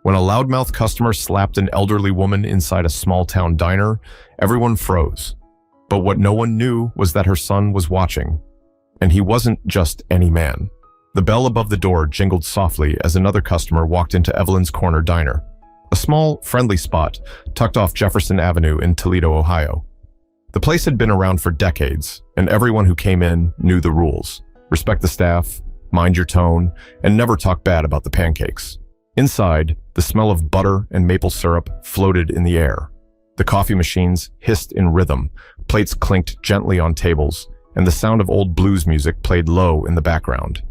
When a loudmouth customer slapped an elderly woman inside a small-town diner, everyone froze. But what no one knew was that her son was watching. And he wasn't just any man. The bell above the door jingled softly as another customer walked into Evelyn's Corner Diner, a small, friendly spot tucked off Jefferson Avenue in Toledo, Ohio. The place had been around for decades, and everyone who came in knew the rules. Respect the staff, mind your tone, and never talk bad about the pancakes. Inside, the smell of butter and maple syrup floated in the air. The coffee machines hissed in rhythm, plates clinked gently on tables, and the sound of old blues music played low in the background.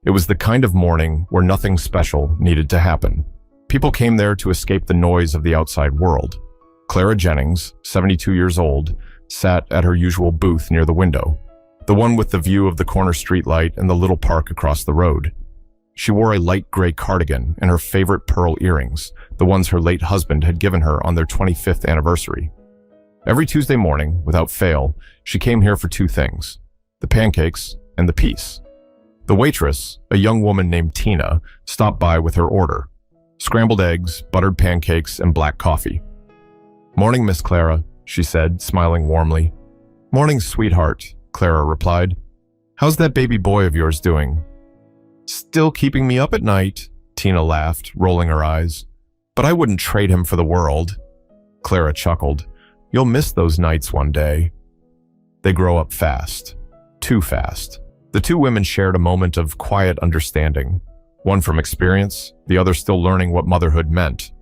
It was the kind of morning where nothing special needed to happen. People came there to escape the noise of the outside world. Clara Jennings, 72 years old, sat at her usual booth near the window, the one with the view of the corner streetlight and the little park across the road. She wore a light gray cardigan and her favorite pearl earrings, the ones her late husband had given her on their 25th anniversary. Every Tuesday morning, without fail, she came here for two things: the pancakes and the peace. The waitress, a young woman named Tina, stopped by with her order: scrambled eggs, buttered pancakes, and black coffee. "Morning, Miss Clara," she said, smiling warmly. "Morning, sweetheart," Clara replied. "How's that baby boy of yours doing?" "Still keeping me up at night," Tina laughed, rolling her eyes. "But I wouldn't trade him for the world." Clara chuckled. "You'll miss those nights one day." They grow up fast. Too fast. The two women shared a moment of quiet understanding, one from experience, the other still learning what motherhood meant.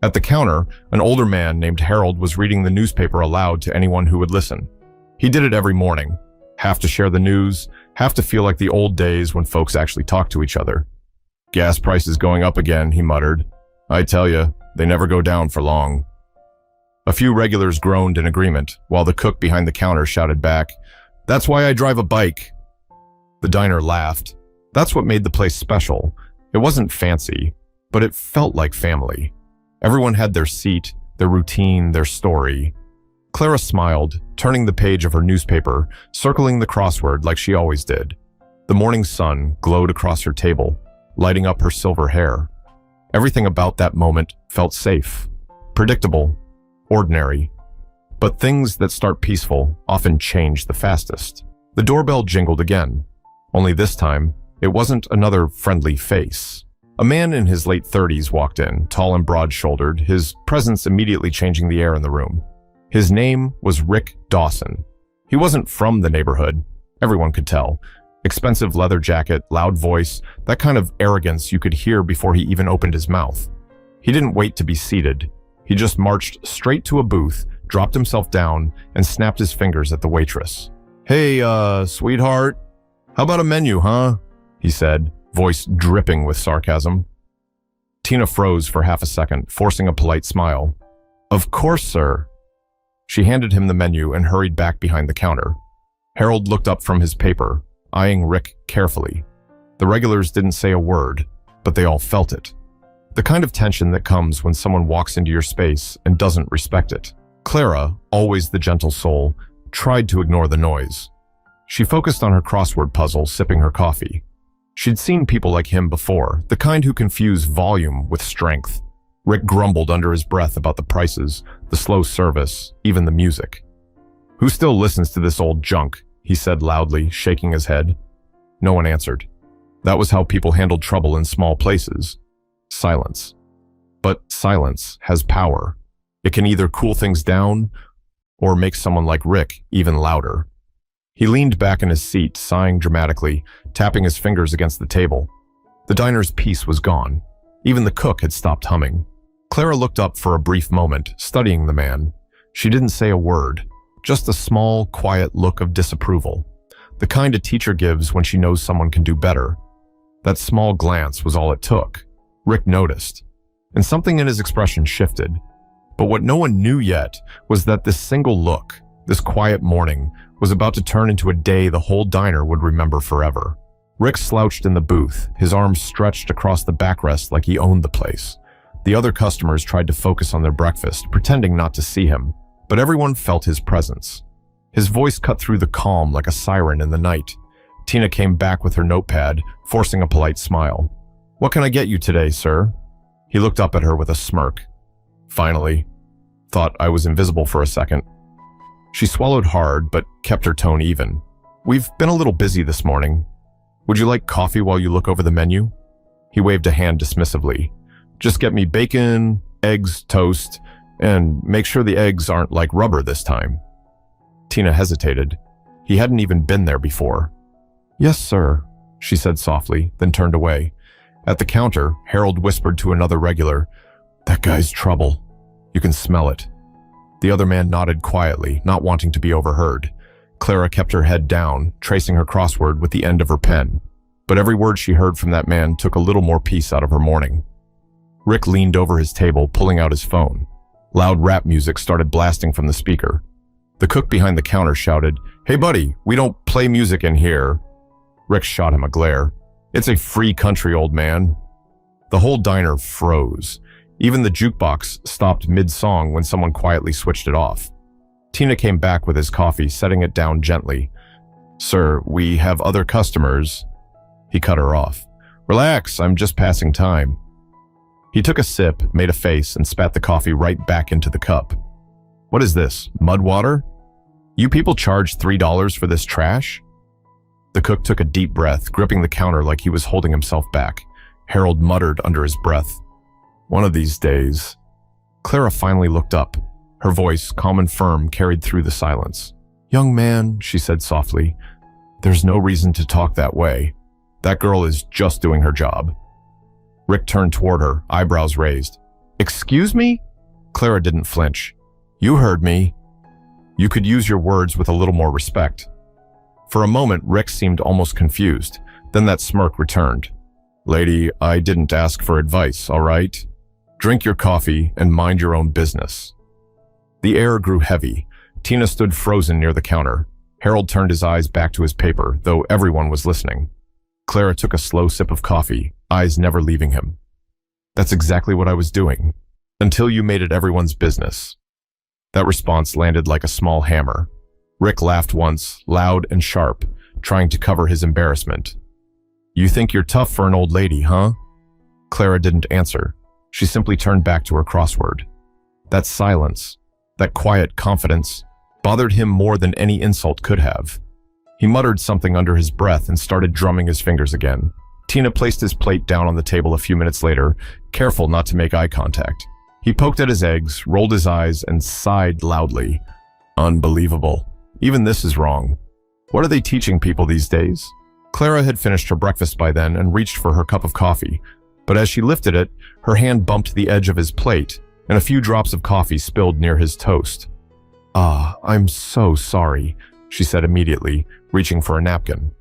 At the counter, an older man named Harold was reading the newspaper aloud to anyone who would listen. He did it every morning, half to share the news, half to feel like the old days when folks actually talked to each other. "Gas prices going up again," he muttered. "I tell you, they never go down for long." A few regulars groaned in agreement, while the cook behind the counter shouted back, "That's why I drive a bike." The diner laughed. That's what made the place special. It wasn't fancy, but it felt like family. Everyone had their seat, their routine, their story. Clara smiled, turning the page of her newspaper, circling the crossword like she always did. The morning sun glowed across her table, lighting up her silver hair. Everything about that moment felt safe, predictable, ordinary. But things that start peaceful often change the fastest. The doorbell jingled again, only this time, it wasn't another friendly face. A man in his late 30s walked in, tall and broad-shouldered, his presence immediately changing the air in the room. His name was Rick Dawson. He wasn't from the neighborhood, everyone could tell. Expensive leather jacket, loud voice, that kind of arrogance you could hear before he even opened his mouth. He didn't wait to be seated. He just marched straight to a booth, dropped himself down, and snapped his fingers at the waitress. "Hey, sweetheart, how about a menu, huh?" he said, voice dripping with sarcasm. Tina froze for half a second, forcing a polite smile. "Of course, sir." She handed him the menu and hurried back behind the counter. Harold looked up from his paper, eyeing Rick carefully. The regulars didn't say a word, but they all felt it. The kind of tension that comes when someone walks into your space and doesn't respect it. Clara, always the gentle soul, tried to ignore the noise. She focused on her crossword puzzle, sipping her coffee. She'd seen people like him before, the kind who confuse volume with strength. Rick grumbled under his breath about the prices, the slow service, even the music. "Who still listens to this old junk?" he said loudly, shaking his head. No one answered. That was how people handled trouble in small places. Silence. But silence has power. It can either cool things down or make someone like Rick even louder. He leaned back in his seat, sighing dramatically, tapping his fingers against the table. The diner's peace was gone. Even the cook had stopped humming. Clara looked up for a brief moment, studying the man. She didn't say a word, just a small, quiet look of disapproval. The kind a teacher gives when she knows someone can do better. That small glance was all it took. Rick noticed, and something in his expression shifted. But what no one knew yet was that this single look, this quiet morning, was about to turn into a day the whole diner would remember forever. Rick slouched in the booth, his arms stretched across the backrest like he owned the place. The other customers tried to focus on their breakfast, pretending not to see him, but everyone felt his presence. His voice cut through the calm like a siren in the night. Tina came back with her notepad, forcing a polite smile. "What can I get you today, sir?" He looked up at her with a smirk. Finally. Thought I was invisible for a second. She swallowed hard, but kept her tone even. We've been a little busy this morning. Would you like coffee while you look over the menu? He waved a hand dismissively. Just get me bacon, eggs, toast, and make sure the eggs aren't like rubber this time. Tina hesitated. He hadn't even been there before. Yes, sir, she said softly, then turned away. At the counter, Harold whispered to another regular, That guy's trouble. You can smell it. The other man nodded quietly, not wanting to be overheard. Clara kept her head down, tracing her crossword with the end of her pen. But every word she heard from that man took a little more peace out of her morning. Rick leaned over his table, pulling out his phone. Loud rap music started blasting from the speaker. The cook behind the counter shouted, Hey buddy, we don't play music in here. Rick shot him a glare. It's a free country, old man. The whole diner froze. Even the jukebox stopped mid-song when someone quietly switched it off. Tina came back with his coffee, setting it down gently. Sir, we have other customers. He cut her off. Relax, I'm just passing time. He took a sip, made a face, and spat the coffee right back into the cup. What is this, mud water? You people charge $3 for this trash? The cook took a deep breath, gripping the counter like he was holding himself back. Harold muttered under his breath. One of these days. Clara finally looked up. Her voice, calm and firm, carried through the silence. Young man, she said softly, there's no reason to talk that way. That girl is just doing her job. Rick turned toward her, eyebrows raised. Excuse me? Clara didn't flinch. You heard me. You could use your words with a little more respect. For a moment, Rick seemed almost confused. Then that smirk returned. Lady, I didn't ask for advice, all right? Drink your coffee and mind your own business. The air grew heavy. Tina stood frozen near the counter. Harold turned his eyes back to his paper, though everyone was listening. Clara took a slow sip of coffee, eyes never leaving him. That's exactly what I was doing, until you made it everyone's business. That response landed like a small hammer. Rick laughed once, loud and sharp, trying to cover his embarrassment. You think you're tough for an old lady, huh? Clara didn't answer. She simply turned back to her crossword. That silence, that quiet confidence, bothered him more than any insult could have. He muttered something under his breath and started drumming his fingers again. Tina placed his plate down on the table a few minutes later, careful not to make eye contact. He poked at his eggs, rolled his eyes, and sighed loudly. Unbelievable. Even this is wrong. What are they teaching people these days? Clara had finished her breakfast by then and reached for her cup of coffee, but as she lifted it, her hand bumped the edge of his plate, and a few drops of coffee spilled near his toast. Ah, I'm so sorry, she said immediately, reaching for a napkin.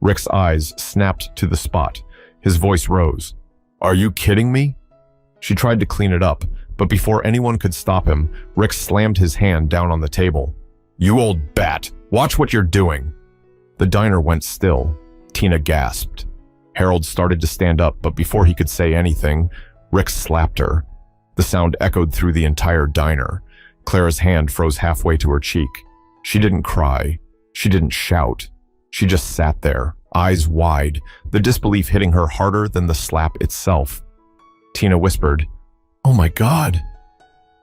Rick's eyes snapped to the spot. His voice rose. Are you kidding me? She tried to clean it up, but before anyone could stop him, Rick slammed his hand down on the table. You old bat, watch what you're doing. The diner went still. Tina gasped. Harold started to stand up, but before he could say anything, Rick slapped her. The sound echoed through the entire diner. Clara's hand froze halfway to her cheek. She didn't cry. She didn't shout. She just sat there, eyes wide, the disbelief hitting her harder than the slap itself. Tina whispered, Oh my God.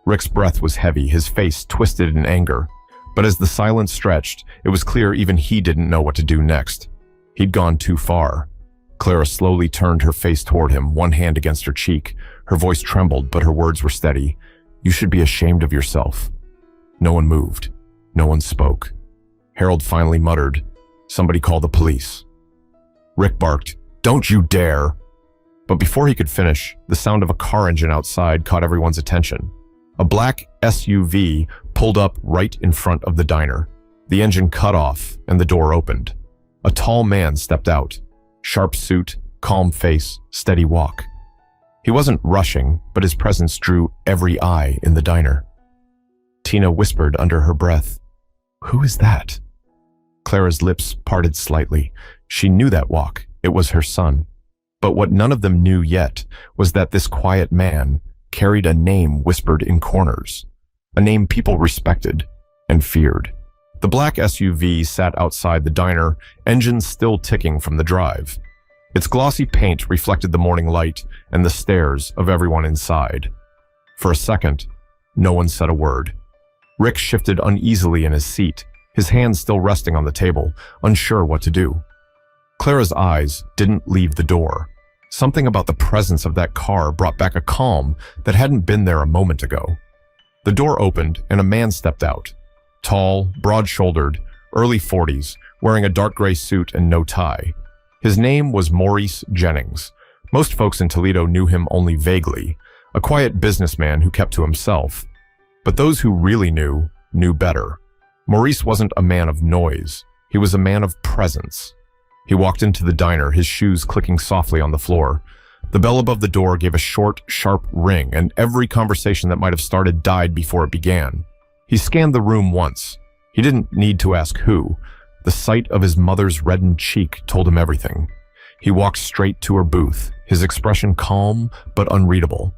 Rick's breath was heavy, his face twisted in anger. But as the silence stretched, it was clear even he didn't know what to do next. He'd gone too far. Clara slowly turned her face toward him, one hand against her cheek. Her voice trembled, but her words were steady. You should be ashamed of yourself. No one moved. No one spoke. Harold finally muttered, Somebody call the police. Rick barked, Don't you dare! But before he could finish, the sound of a car engine outside caught everyone's attention. A black SUV pulled up right in front of the diner. The engine cut off, and the door opened. A tall man stepped out. Sharp suit, calm face, steady walk. He wasn't rushing, but his presence drew every eye in the diner. Tina whispered under her breath, Who is that? Clara's lips parted slightly. She knew that walk. It was her son. But what none of them knew yet was that this quiet man carried a name whispered in corners, a name people respected and feared. The black SUV sat outside the diner, engines still ticking from the drive. Its glossy paint reflected the morning light and the stares of everyone inside. For a second, no one said a word. Rick shifted uneasily in his seat, his hands still resting on the table, unsure what to do. Clara's eyes didn't leave the door. Something about the presence of that car brought back a calm that hadn't been there a moment ago. The door opened and a man stepped out. Tall, broad-shouldered, early 40s, wearing a dark gray suit and no tie. His name was Maurice Jennings. Most folks in Toledo knew him only vaguely, a quiet businessman who kept to himself. But those who really knew better. Maurice wasn't a man of noise. He was a man of presence. He walked into the diner, his shoes clicking softly on the floor. The bell above the door gave a short, sharp ring, and every conversation that might have started died before it began. He scanned the room once. He didn't need to ask who. The sight of his mother's reddened cheek told him everything. He walked straight to her booth, his expression calm but unreadable.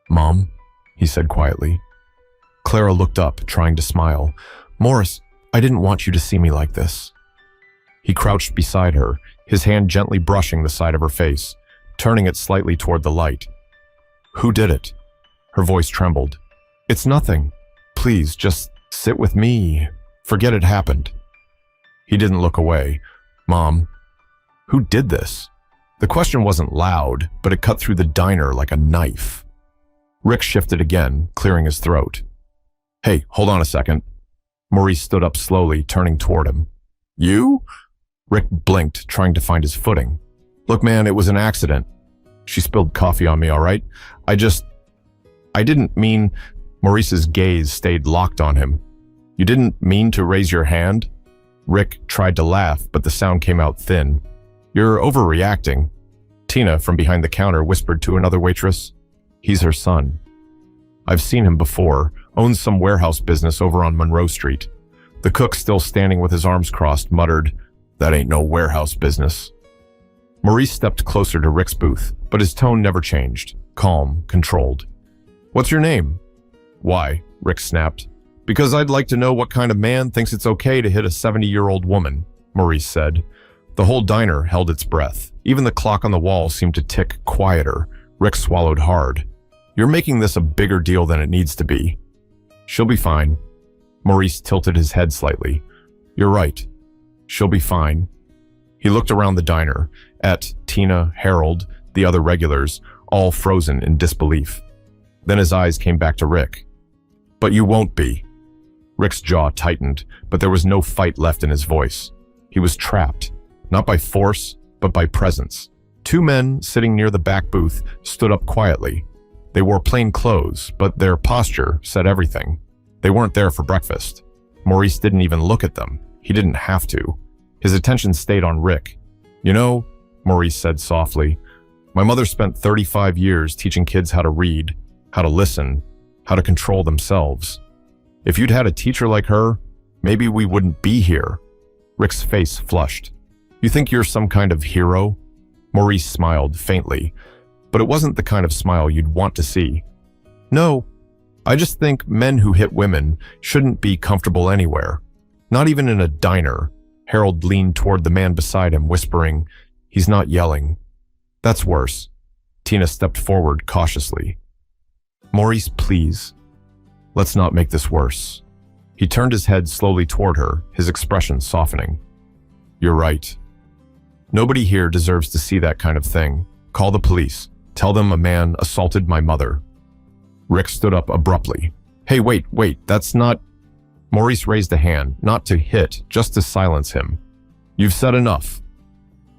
"Mom," he said quietly. Clara looked up, trying to smile. "Morris, I didn't want you to see me like this." He crouched beside her, his hand gently brushing the side of her face, turning it slightly toward the light. "Who did it?" Her voice trembled. "It's nothing. Please, just sit with me. Forget it happened." He didn't look away. "Mom, who did this?" The question wasn't loud, but it cut through the diner like a knife. Rick shifted again, clearing his throat. "Hey, hold on a second." Maurice stood up slowly, turning toward him. "You?" Rick blinked, trying to find his footing. "Look, man, it was an accident. She spilled coffee on me, all right? I didn't mean..." Maurice's gaze stayed locked on him. "You didn't mean to raise your hand?" Rick tried to laugh, but the sound came out thin. "You're overreacting." Tina, from behind the counter, whispered to another waitress. "He's her son. I've seen him before, owns some warehouse business over on Monroe Street." The cook, still standing with his arms crossed, muttered, "That ain't no warehouse business." Maurice stepped closer to Rick's booth, but his tone never changed, calm, controlled. "What's your name?" "Why?" Rick snapped. "Because I'd like to know what kind of man thinks it's okay to hit a 70-year-old woman," Maurice said. The whole diner held its breath. Even the clock on the wall seemed to tick quieter. Rick swallowed hard. "You're making this a bigger deal than it needs to be." "She'll be fine." Maurice tilted his head slightly. "You're right. She'll be fine." He looked around the diner, at Tina, Harold, the other regulars, all frozen in disbelief. Then his eyes came back to Rick. "But you won't be." Rick's jaw tightened, but there was no fight left in his voice. He was trapped, not by force, but by presence. Two men sitting near the back booth stood up quietly. They wore plain clothes, but their posture said everything. They weren't there for breakfast. Maurice didn't even look at them. He didn't have to. His attention stayed on Rick. "You know," Maurice said softly, "my mother spent 35 years teaching kids how to read, how to listen, how to control themselves. If you'd had a teacher like her, maybe we wouldn't be here." Rick's face flushed. "You think you're some kind of hero?" Maurice smiled faintly, but it wasn't the kind of smile you'd want to see. "No, I just think men who hit women shouldn't be comfortable anywhere. Not even in a diner." Harold leaned toward the man beside him, whispering, "He's not yelling." "That's worse." Tina stepped forward cautiously. "Maurice, please. Let's not make this worse." He turned his head slowly toward her, his expression softening. "You're right. Nobody here deserves to see that kind of thing. Call the police. Tell them a man assaulted my mother." Rick stood up abruptly. "Hey, wait, that's not..." Maurice raised a hand, not to hit, just to silence him. "You've said enough."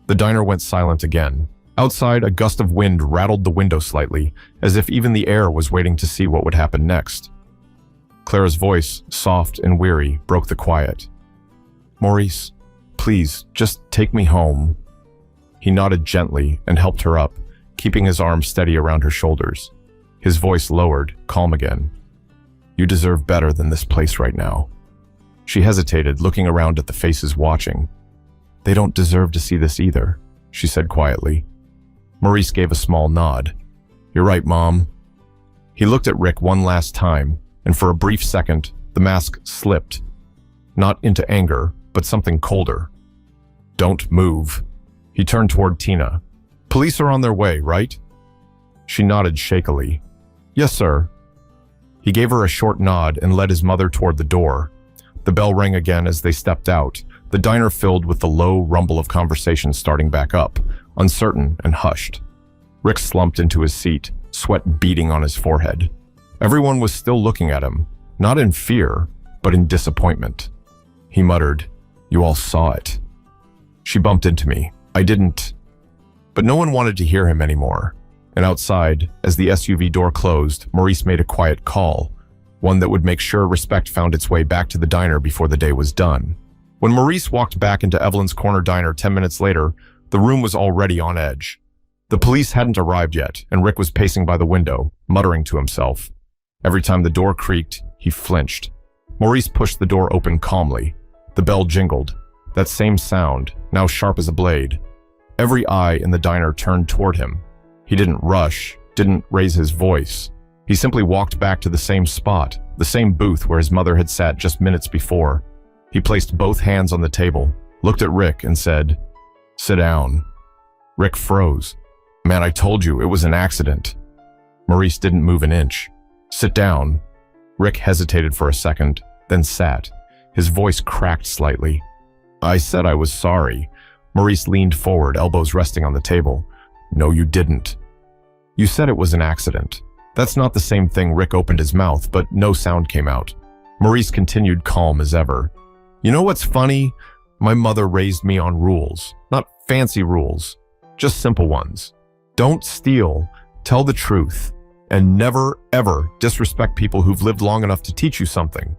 The diner went silent again. Outside, a gust of wind rattled the window slightly, as if even the air was waiting to see what would happen next. Clara's voice, soft and weary, broke the quiet. "Maurice, please, just take me home." He nodded gently and helped her up, keeping his arm steady around her shoulders. His voice lowered, calm again. "You deserve better than this place right now." She hesitated, looking around at the faces watching. "They don't deserve to see this either," she said quietly. Maurice gave a small nod. "You're right, Mom." He looked at Rick one last time, and for a brief second, the mask slipped. Not into anger, but something colder. "Don't move." He turned toward Tina, Police are on their way, right? She nodded shakily. Yes, sir. He gave her a short nod and led his mother toward the door. The bell rang again as they stepped out, the diner filled with the low rumble of conversation starting back up, uncertain and hushed. Rick slumped into his seat, sweat beading on his forehead. Everyone was still looking at him, not in fear, but in disappointment. He muttered, "You all saw it." She bumped into me. I didn't. But no one wanted to hear him anymore. And outside, as the SUV door closed, Maurice made a quiet call, one that would make sure respect found its way back to the diner before the day was done. When Maurice walked back into Evelyn's corner diner 10 minutes later, the room was already on edge. The police hadn't arrived yet, and Rick was pacing by the window, muttering to himself. Every time the door creaked, he flinched. Maurice pushed the door open calmly. The bell jingled. That same sound, now sharp as a blade. Every eye in the diner turned toward him. He didn't rush, didn't raise his voice. He simply walked back to the same spot, the same booth where his mother had sat just minutes before. He placed both hands on the table, looked at Rick and said, "Sit down." Rick froze. "Man, I told you, it was an accident." Maurice didn't move an inch. "Sit down." Rick hesitated for a second, then sat. His voice cracked slightly. "I said I was sorry." Maurice leaned forward, elbows resting on the table. "No, you didn't." "You said it was an accident." That's not the same thing. Rick opened his mouth, but no sound came out. Maurice continued calm as ever. "You know what's funny? My mother raised me on rules. Not fancy rules, just simple ones. Don't steal, tell the truth, and never, ever disrespect people who've lived long enough to teach you something."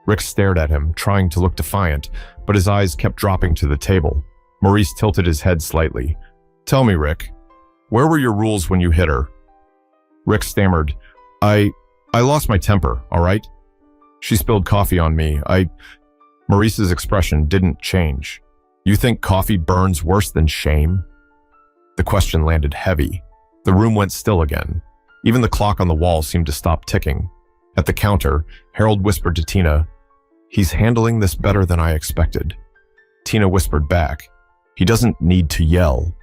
Rick stared at him, trying to look defiant, but his eyes kept dropping to the table. Maurice tilted his head slightly. "Tell me, Rick, where were your rules when you hit her?" Rick stammered, I lost my temper, all right? She spilled coffee on me. Maurice's expression didn't change. "You think coffee burns worse than shame?" The question landed heavy. The room went still again. Even the clock on the wall seemed to stop ticking. At the counter, Harold whispered to Tina, "He's handling this better than I expected." Tina whispered back, "He doesn't need to yell."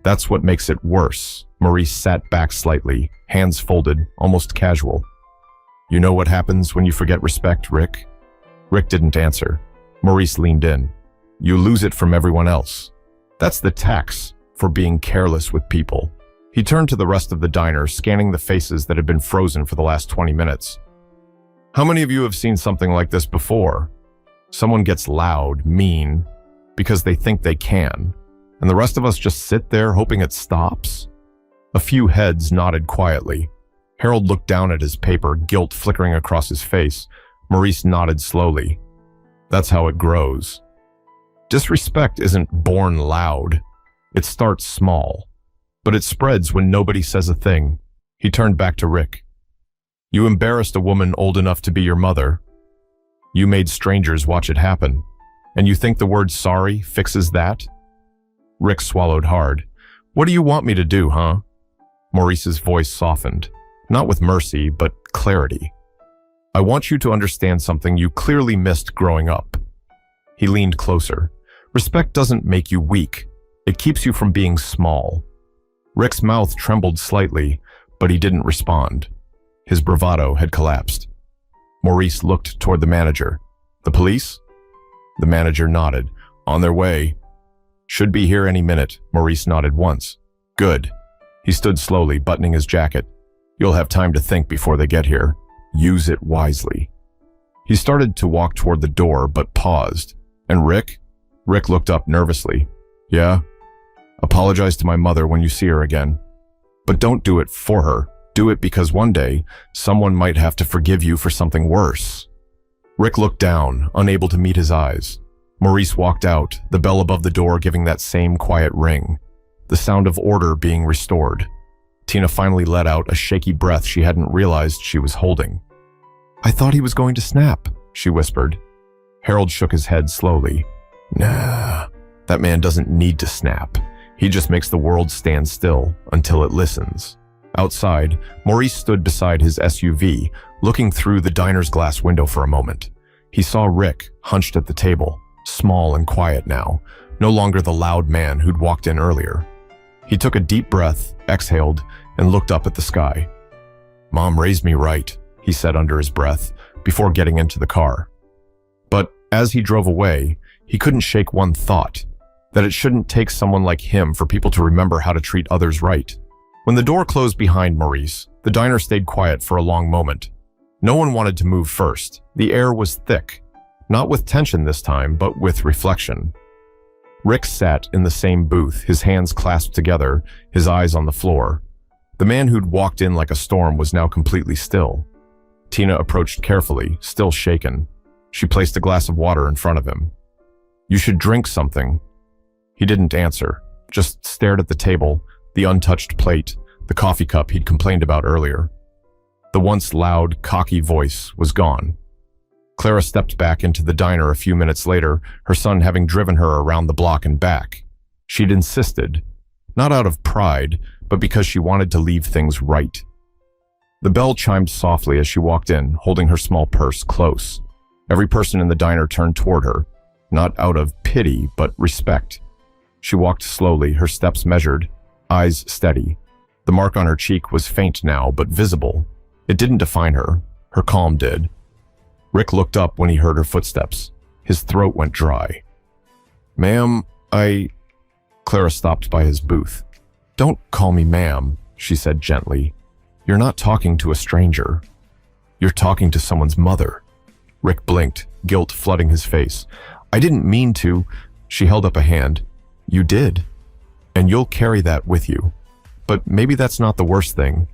"That's what makes it worse." Maurice sat back slightly, hands folded, almost casual. "You know what happens when you forget respect, Rick?" Rick didn't answer. Maurice leaned in. "You lose it from everyone else. That's the tax for being careless with people." He turned to the rest of the diner, scanning the faces that had been frozen for the last 20 minutes. "How many of you have seen something like this before? Someone gets loud, mean, because they think they can, and the rest of us just sit there hoping it stops?" A few heads nodded quietly. Harold looked down at his paper, guilt flickering across his face. Maurice nodded slowly. "That's how it grows. Disrespect isn't born loud. It starts small, but it spreads when nobody says a thing." He turned back to Rick. "You embarrassed a woman old enough to be your mother. You made strangers watch it happen. And you think the word sorry fixes that?" Rick swallowed hard. "What do you want me to do, huh?" Maurice's voice softened, not with mercy, but clarity. "I want you to understand something you clearly missed growing up." He leaned closer. "Respect doesn't make you weak. It keeps you from being small." Rick's mouth trembled slightly, but he didn't respond. His bravado had collapsed. Maurice looked toward the manager. "The police?" The manager nodded. "On their way." "Should be here any minute." Maurice nodded once. "Good." He stood slowly, buttoning his jacket. "You'll have time to think before they get here. Use it wisely." He started to walk toward the door, but paused. "And Rick?" Rick looked up nervously. "Yeah? Apologize to my mother when you see her again. But don't do it for her. Do it because one day, someone might have to forgive you for something worse." Rick looked down, unable to meet his eyes. Maurice walked out, the bell above the door giving that same quiet ring. The sound of order being restored. Tina finally let out a shaky breath she hadn't realized she was holding. "I thought he was going to snap," she whispered. Harold shook his head slowly. "Nah, that man doesn't need to snap. He just makes the world stand still until it listens." Outside, Maurice stood beside his SUV, looking through the diner's glass window for a moment. He saw Rick, hunched at the table, small and quiet now, no longer the loud man who'd walked in earlier. He took a deep breath, exhaled, and looked up at the sky. "Mom raised me right," he said under his breath, before getting into the car. But as he drove away, he couldn't shake one thought, that it shouldn't take someone like him for people to remember how to treat others right. When the door closed behind Maurice, the diner stayed quiet for a long moment. No one wanted to move first. The air was thick, not with tension this time, but with reflection. Rick sat in the same booth, his hands clasped together, his eyes on the floor. The man who'd walked in like a storm was now completely still. Tina approached carefully, still shaken. She placed a glass of water in front of him. "You should drink something." He didn't answer, just stared at the table, the untouched plate, the coffee cup he'd complained about earlier. The once loud, cocky voice was gone. Clara stepped back into the diner a few minutes later, her son having driven her around the block and back. She'd insisted, not out of pride, but because she wanted to leave things right. The bell chimed softly as she walked in, holding her small purse close. Every person in the diner turned toward her, not out of pity, but respect. She walked slowly, her steps measured, eyes steady. The mark on her cheek was faint now, but visible. It didn't define her. Her calm did. Rick looked up when he heard her footsteps. His throat went dry. "Ma'am, Clara stopped by his booth. "Don't call me ma'am," she said gently. "You're not talking to a stranger. You're talking to someone's mother." Rick blinked, guilt flooding his face. "I didn't mean to." She held up a hand. "You did. And you'll carry that with you. But maybe that's not the worst thing."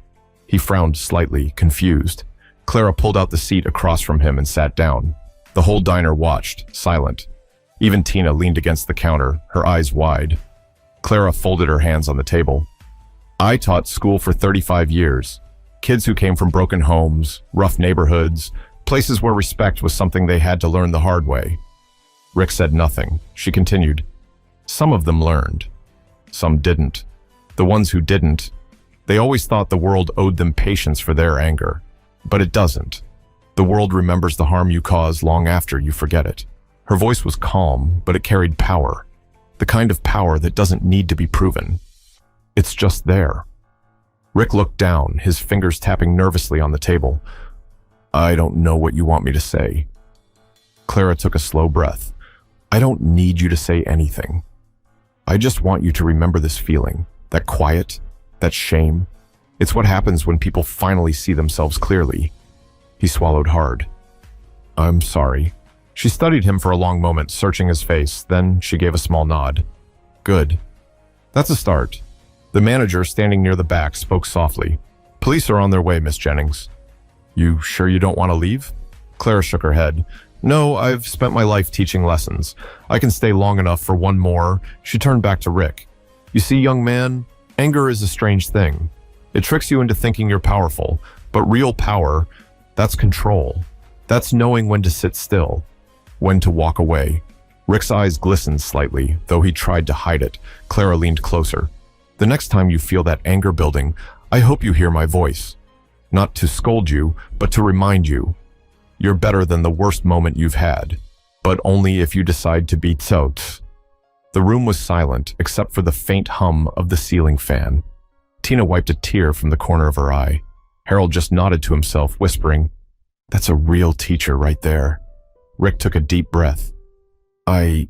He frowned slightly, confused. Clara pulled out the seat across from him and sat down. The whole diner watched, silent. Even Tina leaned against the counter, her eyes wide. Clara folded her hands on the table. "I taught school for 35 years. Kids who came from broken homes, rough neighborhoods, places where respect was something they had to learn the hard way." Rick said nothing. She continued. "Some of them learned. Some didn't. The ones who didn't, they always thought the world owed them patience for their anger. But it doesn't. The world remembers the harm you cause long after you forget it." Her voice was calm, but it carried power. The kind of power that doesn't need to be proven. It's just there. Rick looked down, his fingers tapping nervously on the table. "I don't know what you want me to say." Clara took a slow breath. "I don't need you to say anything. I just want you to remember this feeling, that quiet, that shame. It's what happens when people finally see themselves clearly." He swallowed hard. "I'm sorry." She studied him for a long moment, searching his face. Then she gave a small nod. "Good. That's a start." The manager, standing near the back, spoke softly. "Police are on their way, Miss Jennings." "You sure you don't want to leave?" Clara shook her head. "No, I've spent my life teaching lessons. I can stay long enough for one more." She turned back to Rick. "You see, young man, anger is a strange thing. It tricks you into thinking you're powerful, but real power, that's control. That's knowing when to sit still, when to walk away." Rick's eyes glistened slightly, though he tried to hide it. Clara leaned closer. "The next time you feel that anger building, I hope you hear my voice. Not to scold you, but to remind you. You're better than the worst moment you've had, but only if you decide to be tot." The room was silent, except for the faint hum of the ceiling fan. Tina wiped a tear from the corner of her eye. Harold just nodded to himself, whispering, "That's a real teacher right there." Rick took a deep breath. I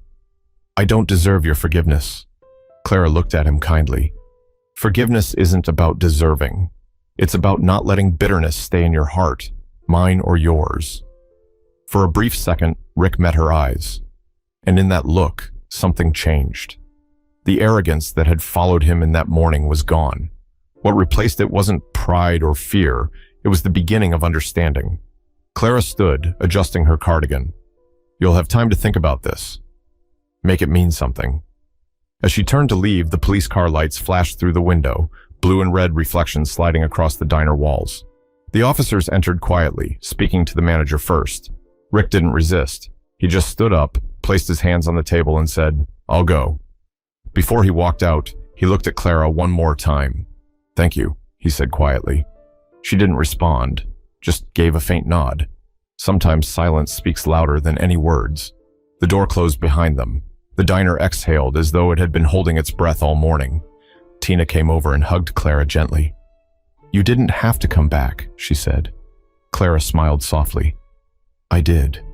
don't deserve your forgiveness." Clara looked at him kindly. "Forgiveness isn't about deserving. It's about not letting bitterness stay in your heart, mine or yours." For a brief second, Rick met her eyes. And in that look, something changed. The arrogance that had followed him in that morning was gone. What replaced it wasn't pride or fear, it was the beginning of understanding. Clara stood, adjusting her cardigan. "You'll have time to think about this. Make it mean something." As she turned to leave, the police car lights flashed through the window, blue and red reflections sliding across the diner walls. The officers entered quietly, speaking to the manager first. Rick didn't resist. He just stood up, placed his hands on the table and said, "I'll go." Before he walked out, he looked at Clara one more time. "Thank you," he said quietly. She didn't respond, just gave a faint nod. Sometimes silence speaks louder than any words. The door closed behind them. The diner exhaled as though it had been holding its breath all morning. Tina came over and hugged Clara gently. "You didn't have to come back," she said. Clara smiled softly. "I did.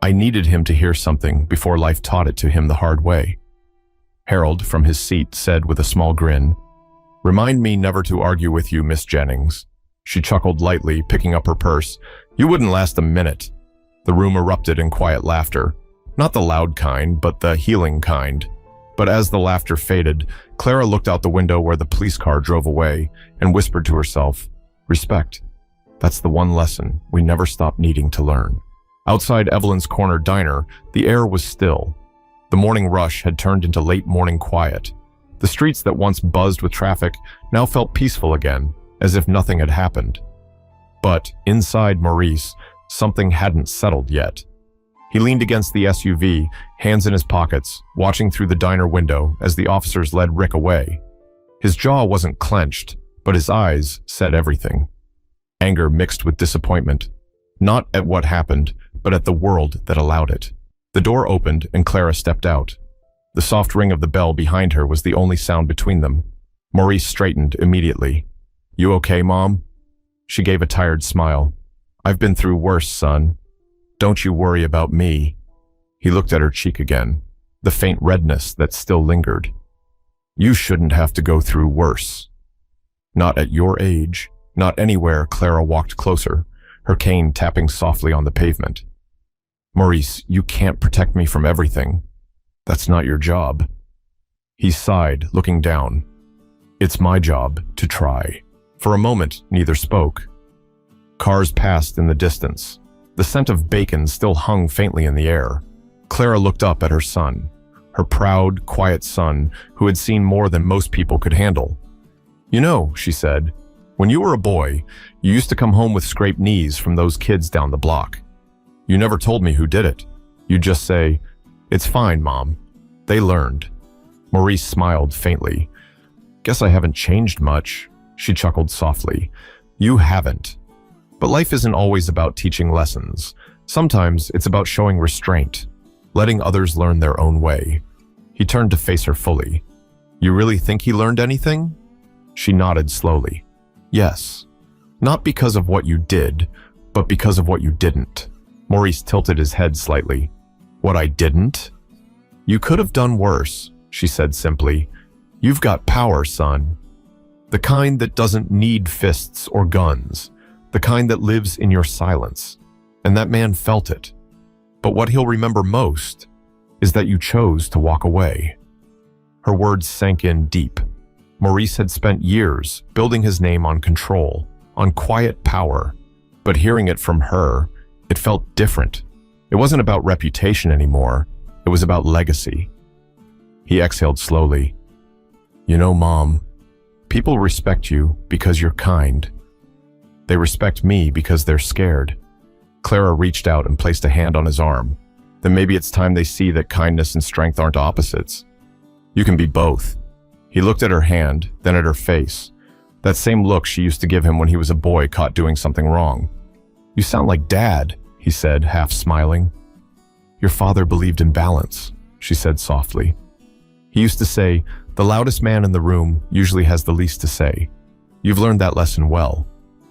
I needed him to hear something before life taught it to him the hard way." Harold, from his seat, said with a small grin, "Remind me never to argue with you, Miss Jennings." She chuckled lightly, picking up her purse. "You wouldn't last a minute." The room erupted in quiet laughter. Not the loud kind, but the healing kind. But as the laughter faded, Clara looked out the window where the police car drove away and whispered to herself, "Respect. That's the one lesson we never stop needing to learn." Outside Evelyn's corner diner, the air was still. The morning rush had turned into late morning quiet. The streets that once buzzed with traffic now felt peaceful again, as if nothing had happened. But inside Maurice, something hadn't settled yet. He leaned against the SUV, hands in his pockets, watching through the diner window as the officers led Rick away. His jaw wasn't clenched, but his eyes said everything. Anger mixed with disappointment, not at what happened, but at the world that allowed it. The door opened and Clara stepped out. The soft ring of the bell behind her was the only sound between them. Maurice straightened immediately. "You okay, Mom?" She gave a tired smile. "I've been through worse, son. Don't you worry about me." He looked at her cheek again, the faint redness that still lingered. "You shouldn't have to go through worse. Not at your age, not anywhere." Clara walked closer, her cane tapping softly on the pavement. "Maurice, you can't protect me from everything. That's not your job." He sighed, looking down. "It's my job to try." For a moment, neither spoke. Cars passed in the distance. The scent of bacon still hung faintly in the air. Clara looked up at her son, her proud, quiet son who had seen more than most people could handle. "You know," she said, "when you were a boy, you used to come home with scraped knees from those kids down the block. You never told me who did it. You'd just say, 'It's fine, Mom.' They learned." Maurice smiled faintly. "Guess I haven't changed much." She chuckled softly. "You haven't. But life isn't always about teaching lessons. Sometimes it's about showing restraint, letting others learn their own way." He turned to face her fully. "You really think he learned anything?" She nodded slowly. "Yes. Not because of what you did, but because of what you didn't." Maurice tilted his head slightly. "What I didn't?" "You could have done worse," she said simply. "You've got power, son. The kind that doesn't need fists or guns. The kind that lives in your silence." And that man felt it. But what he'll remember most is that you chose to walk away. Her words sank in deep. Maurice had spent years building his name on control, on quiet power. But hearing it from her, it felt different. It wasn't about reputation anymore. It was about legacy. He exhaled slowly. "You know, Mom, people respect you because you're kind. They respect me because they're scared." Clara reached out and placed a hand on his arm. "Then maybe it's time they see that kindness and strength aren't opposites. You can be both." He looked at her hand, then at her face. That same look she used to give him when he was a boy caught doing something wrong. "You sound like Dad," he said, half smiling. "Your father believed in balance," she said softly. He used to say, "The loudest man in the room usually has the least to say." You've learned that lesson well.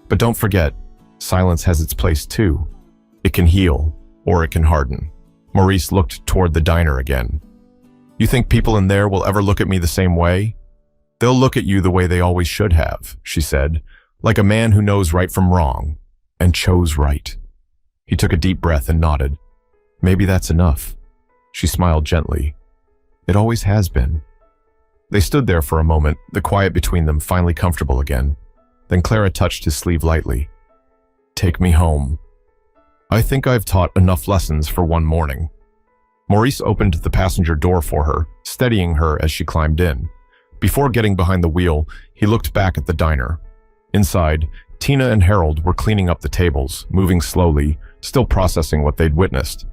But don't forget, silence has its place too. It can heal, or it can harden. Maurice looked toward the diner again. "You think people in there will ever look at me the same way?" "They'll look at you the way they always should have," she said, "like a man who knows right from wrong, and chose right." He took a deep breath and nodded. "Maybe that's enough." She smiled gently. "It always has been." They stood there for a moment, the quiet between them finally comfortable again. Then Clara touched his sleeve lightly. "Take me home. I think I've taught enough lessons for one morning." Maurice opened the passenger door for her, steadying her as she climbed in. Before getting behind the wheel, he looked back at the diner. Inside, Tina and Harold were cleaning up the tables, moving slowly, still processing what they'd witnessed.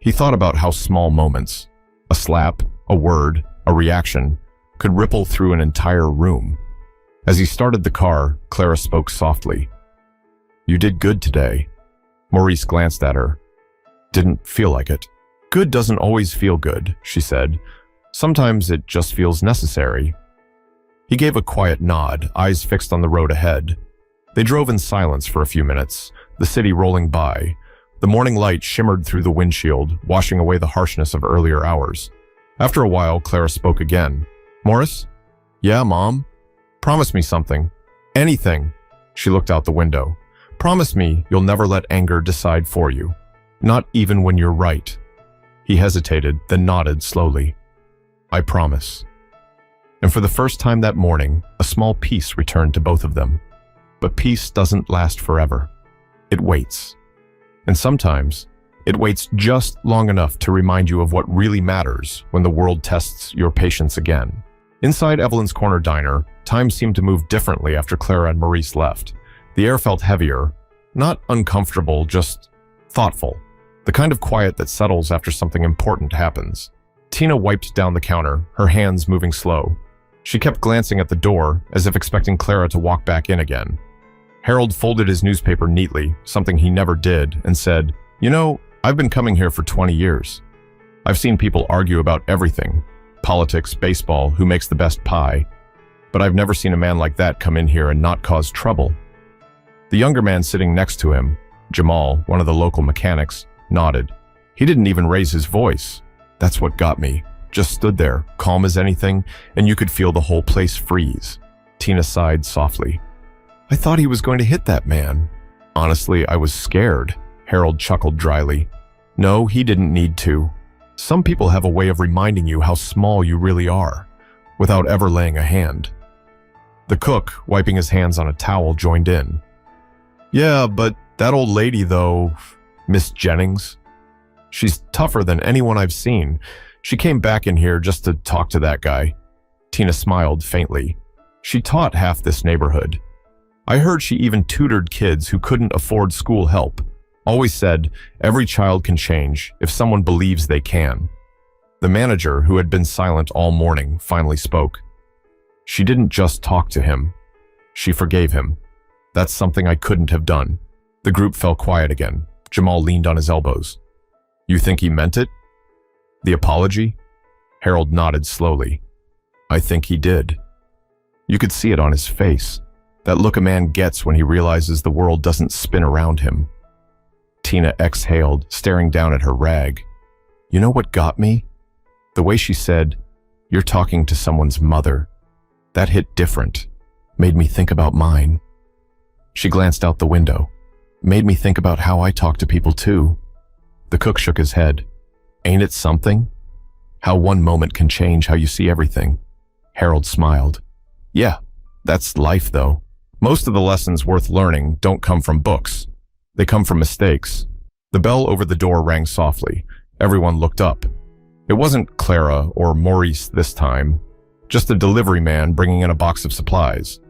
He thought about how small moments, a slap, a word, a reaction, could ripple through an entire room. As he started the car, Clara spoke softly. "You did good today." Maurice glanced at her. "Didn't feel like it." "Good doesn't always feel good," she said. "Sometimes it just feels necessary." He gave a quiet nod, eyes fixed on the road ahead. They drove in silence for a few minutes, the city rolling by. The morning light shimmered through the windshield, washing away the harshness of earlier hours. After a while, Clara spoke again. "Morris?" "Yeah, Mom?" "Promise me something." "Anything." She looked out the window. "Promise me you'll never let anger decide for you. Not even when you're right." He hesitated, then nodded slowly. "I promise." And for the first time that morning, a small peace returned to both of them. But peace doesn't last forever. It waits. And sometimes, it waits just long enough to remind you of what really matters when the world tests your patience again. Inside Evelyn's Corner Diner, time seemed to move differently after Clara and Maurice left. The air felt heavier, not uncomfortable, just thoughtful. The kind of quiet that settles after something important happens. Tina wiped down the counter, her hands moving slow. She kept glancing at the door, as if expecting Clara to walk back in again. Harold folded his newspaper neatly, something he never did, and said, "You know, I've been coming here for 20 years. I've seen people argue about everything, politics, baseball, who makes the best pie. But I've never seen a man like that come in here and not cause trouble." The younger man sitting next to him, Jamal, one of the local mechanics, nodded. He didn't even raise his voice. That's what got me. Just stood there, calm as anything, and you could feel the whole place freeze. Tina sighed softly. "I thought he was going to hit that man." "Honestly, I was scared," Harold chuckled dryly. "No, he didn't need to. Some people have a way of reminding you how small you really are, without ever laying a hand." The cook, wiping his hands on a towel, joined in. "Yeah, but that old lady, though, Miss Jennings, she's tougher than anyone I've seen. She came back in here just to talk to that guy." Tina smiled faintly. "She taught half this neighborhood. I heard she even tutored kids who couldn't afford school help. Always said, every child can change if someone believes they can." The manager, who had been silent all morning, finally spoke. "She didn't just talk to him. She forgave him. That's something I couldn't have done." The group fell quiet again. Jamal leaned on his elbows. "You think he meant it? The apology?" Harold nodded slowly. "I think he did." You could see it on his face. That look a man gets when he realizes the world doesn't spin around him. Tina exhaled, staring down at her rag. "You know what got me? The way she said, 'You're talking to someone's mother.' That hit different. Made me think about mine." She glanced out the window. "Made me think about how I talk to people too." The cook shook his head. "Ain't it something? How one moment can change how you see everything." Harold smiled. "Yeah, that's life though. Most of the lessons worth learning don't come from books. They come from mistakes." The bell over the door rang softly. Everyone looked up. It wasn't Clara or Maurice this time, just a delivery man bringing in a box of supplies.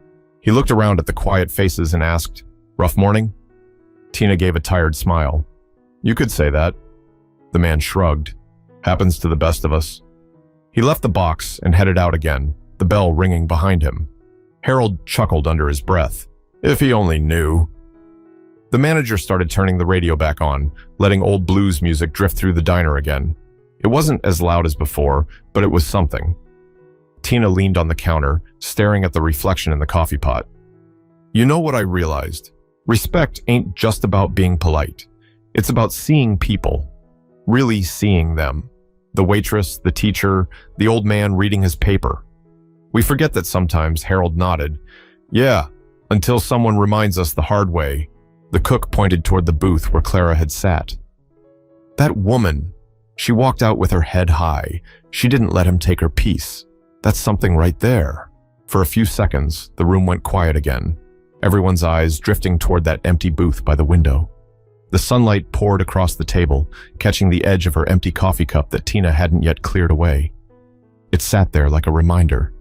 He looked around at the quiet faces and asked, "Rough morning?" Tina gave a tired smile. "You could say that." The man shrugged. "Happens to the best of us." He left the box and headed out again, the bell ringing behind him. Harold chuckled under his breath. If he only knew. The manager started turning the radio back on, letting old blues music drift through the diner again. It wasn't as loud as before, but it was something. Tina leaned on the counter, staring at the reflection in the coffee pot. "You know what I realized? Respect ain't just about being polite. It's about seeing people. Really seeing them. The waitress, the teacher, the old man reading his paper. We forget that sometimes." Harold nodded. "Yeah, until someone reminds us the hard way." The cook pointed toward the booth where Clara had sat. "That woman, she walked out with her head high. She didn't let him take her piece. That's something right there." For a few seconds, the room went quiet again, everyone's eyes drifting toward that empty booth by the window. The sunlight poured across the table, catching the edge of her empty coffee cup that Tina hadn't yet cleared away. It sat there like a reminder.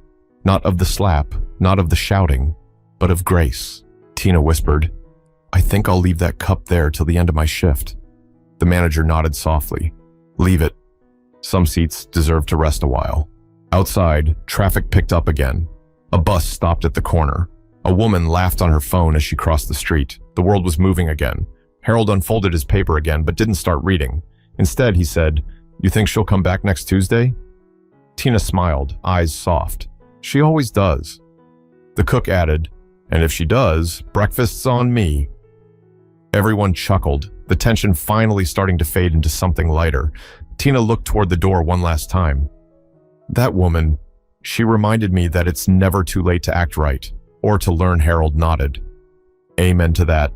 Not of the slap, not of the shouting, but of grace. Tina whispered, "I think I'll leave that cup there till the end of my shift." The manager nodded softly. "Leave it. Some seats deserve to rest a while." Outside, traffic picked up again. A bus stopped at the corner. A woman laughed on her phone as she crossed the street. The world was moving again. Harold unfolded his paper again, but didn't start reading. Instead, he said, "You think she'll come back next Tuesday?" Tina smiled, eyes soft. "She always does." The cook added, "And if she does, breakfast's on me." Everyone chuckled, the tension finally starting to fade into something lighter. Tina looked toward the door one last time. "That woman, she reminded me that it's never too late to act right, or to learn." Harold nodded. "Amen to that."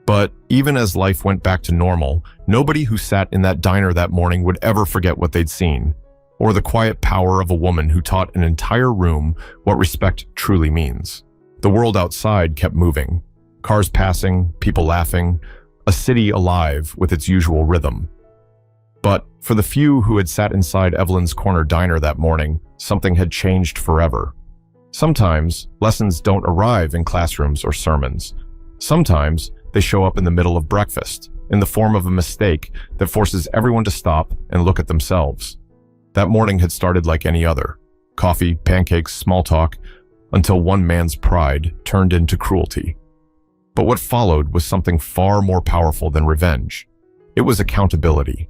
But even as life went back to normal, nobody who sat in that diner that morning would ever forget what they'd seen, or the quiet power of a woman who taught an entire room what respect truly means. The world outside kept moving. Cars passing, people laughing, a city alive with its usual rhythm. But for the few who had sat inside Evelyn's corner diner that morning, something had changed forever. Sometimes, lessons don't arrive in classrooms or sermons. Sometimes, they show up in the middle of breakfast, in the form of a mistake that forces everyone to stop and look at themselves. That morning had started like any other. Coffee, pancakes, small talk, until one man's pride turned into cruelty. But what followed was something far more powerful than revenge. It was accountability.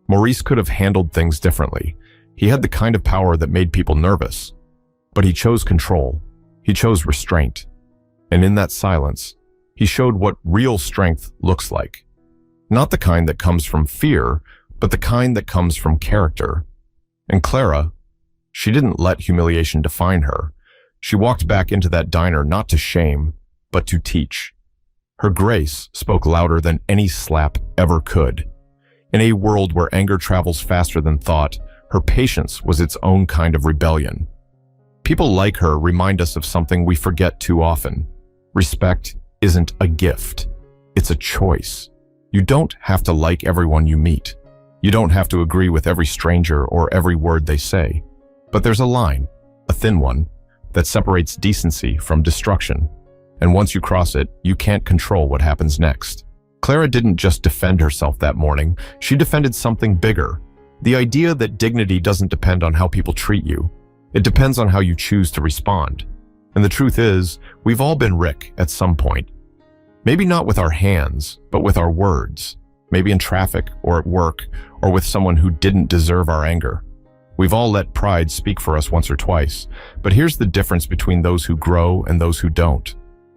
Maurice could have handled things differently. He had the kind of power that made people nervous. But he chose control. He chose restraint. And in that silence, he showed what real strength looks like. Not the kind that comes from fear, but the kind that comes from character. And Clara, she didn't let humiliation define her. She walked back into that diner not to shame, but to teach. Her grace spoke louder than any slap ever could. In a world where anger travels faster than thought, her patience was its own kind of rebellion. People like her remind us of something we forget too often. Respect isn't a gift. It's a choice. You don't have to like everyone you meet. You don't have to agree with every stranger or every word they say. But there's a line, a thin one, that separates decency from destruction. And once you cross it, you can't control what happens next. Clara didn't just defend herself that morning, she defended something bigger. The idea that dignity doesn't depend on how people treat you. It depends on how you choose to respond. And the truth is, we've all been Rick at some point. Maybe not with our hands, but with our words. Maybe in traffic, or at work, or with someone who didn't deserve our anger. We've all let pride speak for us once or twice, but here's the difference between those who grow and those who don't.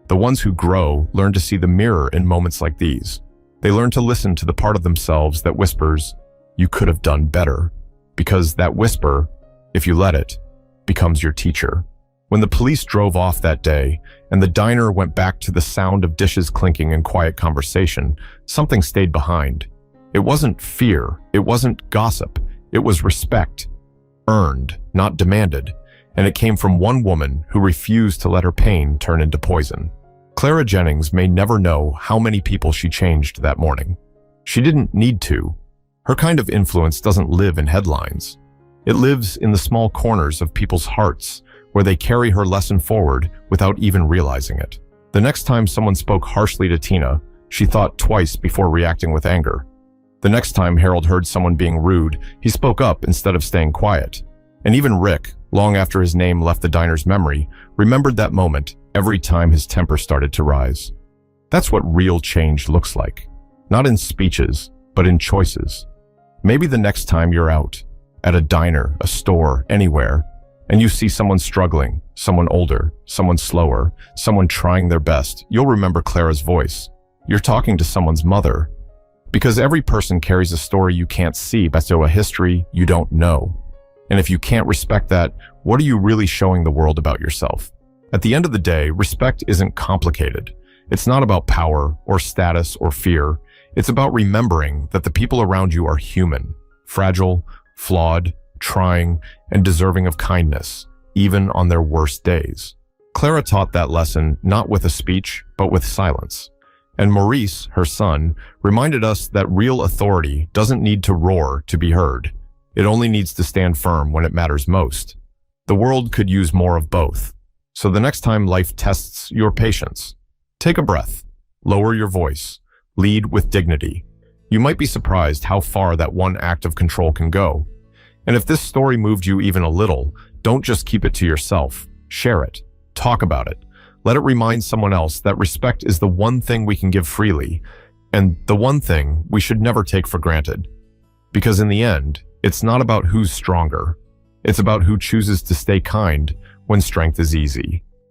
The ones who grow learn to see the mirror in moments like these. They learn to listen to the part of themselves that whispers, "You could have done better," because that whisper, if you let it, becomes your teacher. When the police drove off that day, and the diner went back to the sound of dishes clinking and quiet conversation, something stayed behind. It wasn't fear, it wasn't gossip, it was respect. Earned, not demanded, and it came from one woman who refused to let her pain turn into poison. Clara Jennings may never know how many people she changed that morning. She didn't need to. Her kind of influence doesn't live in headlines. It lives in the small corners of people's hearts, where they carry her lesson forward without even realizing it. The next time someone spoke harshly to Tina, she thought twice before reacting with anger. The next time Harold heard someone being rude, he spoke up instead of staying quiet. And even Rick, long after his name left the diner's memory, remembered that moment every time his temper started to rise. That's what real change looks like. Not in speeches, but in choices. Maybe the next time you're out, at a diner, a store, anywhere, and you see someone struggling, someone older, someone slower, someone trying their best, you'll remember Clara's voice. You're talking to someone's mother. Because every person carries a story you can't see, but a history you don't know. And if you can't respect that, what are you really showing the world about yourself? At the end of the day, respect isn't complicated. It's not about power or status or fear. It's about remembering that the people around you are human, fragile, flawed, trying, and deserving of kindness, even on their worst days. Clara taught that lesson not with a speech, but with silence. And Maurice, her son, reminded us that real authority doesn't need to roar to be heard. It only needs to stand firm when it matters most. The world could use more of both. So the next time life tests your patience, take a breath, lower your voice, lead with dignity. You might be surprised how far that one act of control can go. And if this story moved you even a little, don't just keep it to yourself. Share it. Talk about it. Let it remind someone else that respect is the one thing we can give freely, and the one thing we should never take for granted. Because in the end, it's not about who's stronger. It's about who chooses to stay kind when strength is easy.